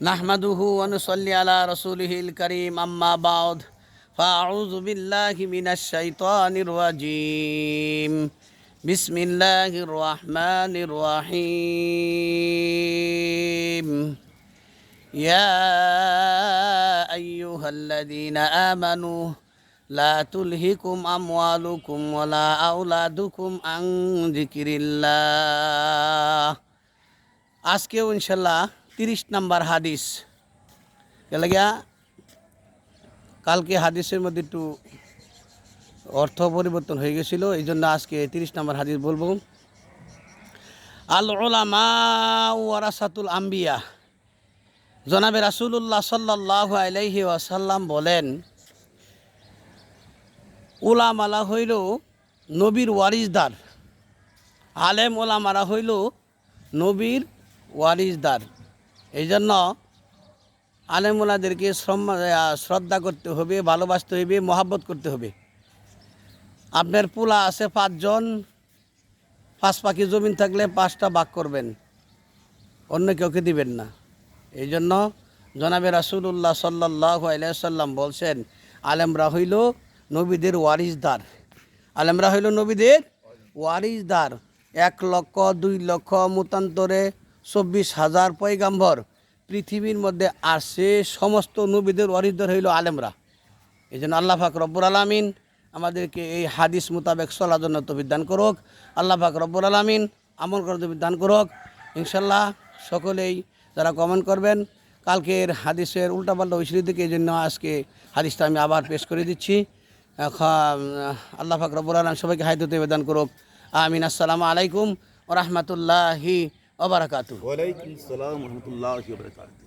নাহমাদুহু ওয়া নুসাল্লি আলা রাসূলিহিল কারীম আম্মা বা'দ ফাআউযু বিল্লাহি মিনাশ শাইতানির রাজীম বিসমিল্লাহির রহমানির রহিম ইয়া আইয়ুহাল্লাযীনা আমানু লা তুলহিকুম আমওয়ালুকুম ওয়ালা আওলাদুকুম আন যিকিরিল্লাহ। আজকেও ইনশাল্লাহ 30 নম্বর হাদিস গিয়া। কালকে হাদিসের মধ্যে একটু অর্থ পরিবর্তন হয়ে গেছিল, এই জন্য আজকে 30 নম্বর হাদিস বলবো। আল উলামা ওয়ারাসাতুল আম্বিয়া। জনাবে রাসূলুল্লাহ সাল্লাল্লাহু আলাইহি ওয়াসাল্লাম বলেন, উলামারা হইল নবীর ওয়ারিসদার। আলেম ওলামারা হইল নবীর ওয়ারিসদার। এই জন্য আলেমুলাদেরকে শ্রদ্ধা করতে হবে, ভালোবাসতে হবে, মহাব্বত করতে হবে। আপনার পোলা আছে 5 জন, 5 পাখি জমিন থাকলে 5টা ভাগ করবেন, অন্য কেউকে দিবেন না। এই জন্য জনাবে রাসূলুল্লাহ সাল্লাল্লাহু আলাইহি সাল্লাম বলছেন, আলেমরা হইল নবীদের ওয়ারিসদার। আলেমরা হইল নবীদের ওয়ারিসদার। 1 লক্ষ 2 লক্ষ মতান্তরে 24,000 পয়গাম্বর পৃথিবীর মধ্যে আসে, সমস্ত নবীদের ওয়ারিসদার হইল আলেমরা। এই জন্য আল্লাহ পাক রব্বুল আলামিন আমাদেরকে এই হাদিস মোতাবেক চলার জন্য তৌফিক দান করুক। আল্লাহ পাক রব্বুল আলামিন আমল করার তৌফিক দান করুক ইনশাল্লাহ। সকলেই যারা কমেন্ট করবেন, কালকের হাদিসের উল্টাপাল্টা ঐশ্বরী থেকে, এই জন্য আজকে হাদিসটা আমি আবার পেশ করে দিচ্ছি। আল্লাহ পাক রব্বুল আলামিন সবাইকে হায়াত তৌফিক দান করুক। আমিন। আসসালামু আলাইকুম ওয়া রাহমাতুল্লাহি ওয়া বারাকাতুহু। ওয়ালাইকুম আসসালাম ওয়া রাহমাতুল্লাহি ওয়া বারাকাতুহু।